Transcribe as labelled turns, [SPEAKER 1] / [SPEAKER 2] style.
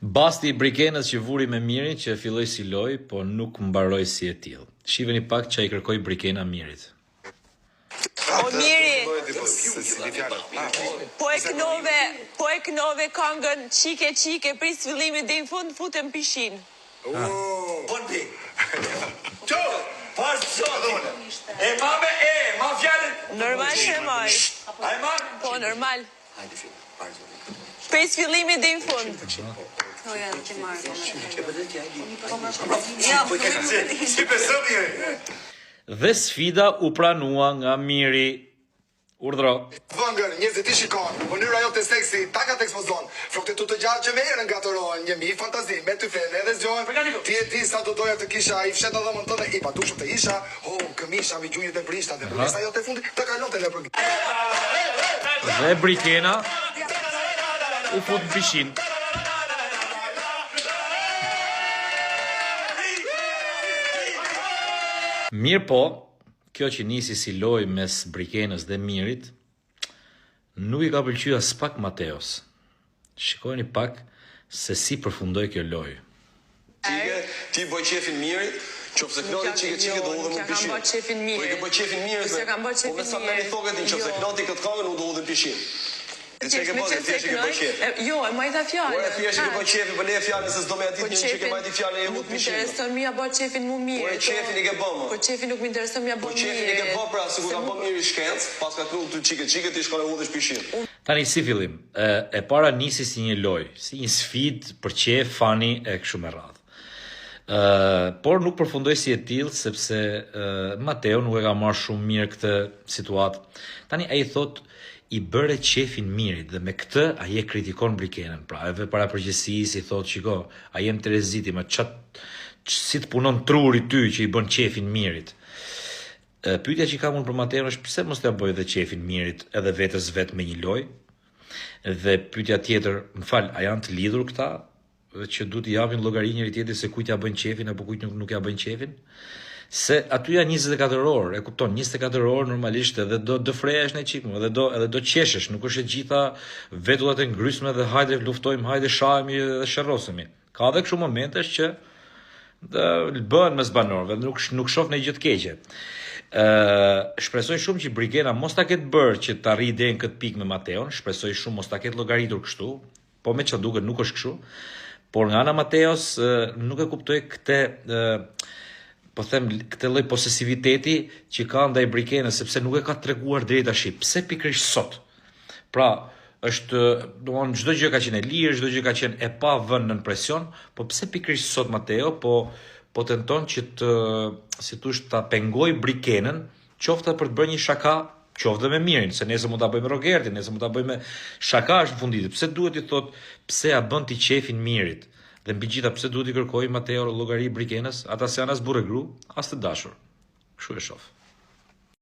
[SPEAKER 1] Basti i Brikenës që vuri me Mirin që filloi si loj, po nuk mbaroi si e tillë. Shiheni pak ç'a I kërkoi Brikena Mirit.
[SPEAKER 2] O Miri, po e kënove këngën Qike Qike pris fillimit deri në fund futem pishin.
[SPEAKER 3] Bon pi. Ço, pas çon. Ma fjalën.
[SPEAKER 2] Normal që moj.
[SPEAKER 3] Ai ma.
[SPEAKER 2] Po normal.
[SPEAKER 3] Hajde film. Pardon.
[SPEAKER 2] Pris fillimit deri në fund.
[SPEAKER 3] Si besoni?
[SPEAKER 1] Dhe sfida u pranua nga Miri. Urdhro.
[SPEAKER 4] Vëngër, njerëzit I shikon, mënyra jote seksi, takat ekspozon, fruktet të gjatë që me herën gatërohen, një mi fantazi, me ty fene edhe zgjohen, ti sa do doja të kisha, I fshet edhe më tënde, I patushëm të isha, këmisha, mi gjunjët e brishta, dhe përmesa jote fundi, të kalon të lepër.
[SPEAKER 1] Dhe Brikena u fut në pishin. Mirë po, kjo që nisi si loj mes Brikenës dhe Mirit, nuk I ka pëlqyer as pak Mateos. Shikojeni pak se si përfundoi kjo lojë.
[SPEAKER 5] Ti bëj qefin Mirit, qofse knoti çike do udhëm në pishin.
[SPEAKER 2] Ka bërë qefin Mirit.
[SPEAKER 5] Po I ke bëj qefin Mirit.
[SPEAKER 2] Se kam bërë qefin
[SPEAKER 5] Po sa tani thoket ti qofse knoti këtë këngën u do udhëm në pishin. Ti çe ke bëj, thjesht ke bëj qef.
[SPEAKER 2] Jo, e majta fjalën.
[SPEAKER 5] Po thjesht ke bëj qefin, po le fjalën se s'do më atit një që ke majti fjalën e mund pishin.
[SPEAKER 2] Nuk më intereson mia bë qefin më mirë.
[SPEAKER 5] Po qefin I ke bë.
[SPEAKER 2] Po qefin nuk më intereson mia bë mirë.
[SPEAKER 5] Po qefin I ke bë pra, sikur ka bë mirë I shkencë, pas ka këtu çike ti shkon e udhësh pishin.
[SPEAKER 1] Tani si fillim, e para nisi si një lojë, si një sfidë për qef, fani e kështu me radhë. Por nuk përfundoi si e tillë sepse Mateo nuk e ka marrë shumë mirë këtë situatë. Tani ai thotë I bëre qefin Mirit dhe me këtë ai e kritikon Brikenën. Pra edhe para përgjegjësisë I thotë, shiko, ai jem Tereziti, ma si të punon truri ty që I bën qefin Mirit. Pyetja që kam unë për Mateon është pse mos t'ia bëj edhe qefin Mirit edhe vetes vet me një lojë? Dhe pyetja tjetër, më fal, a janë të lidhur këta? Dhe që duhet I japin llogari njëri tjetrit se kujt ja bën qefin apo kujt nuk ja bën qefin? Se aty janë 24 orë, e kupton, 24 orë normalisht edhe do frehesh në çikmë, edhe do qeshesh, nuk është e gjitha vetullat e ngrysme dhe hajde luftojmë, hajde shahemi dhe sherrosemi. Ka edhe kështu momentesh që bëhen mes banorëve, nuk shoh në gjë të keqe. Shpresoj shumë që Brikena mos ta ketë bërë që të arrijë deri në këtë pikë me Mateon, shpresoj shumë mos ta ketë llogaritur kështu, po me çfarë duket nuk është kështu. Por nga ana Mateos nuk e kuptoj këtë lloj posesiviteti që ka ndaj Brikenës, sepse nuk e ka treguar deri tash. Pse pikërisht sot? Pra, është, domthon çdo gjë ka qenë e lirë, çdo gjë ka qenë e pa vënë nën presion, po pse pikërisht sot Mateo po tenton që ta pengoj Brikenën, qoftë për të bërë një shaka, qoftë me Mirin, se nesër mund ta bëjmë Rogertin, nesër mund ta bëjmë shaka është në funditë. Pse duhet I thot, pse ja bën ti qefin Mirit? Dhe mbi gjitha pse duhet I kërkoj Mateo llogari Brikenës? Ata se janë as burrë gru, as të dashur. Kështu e shoh.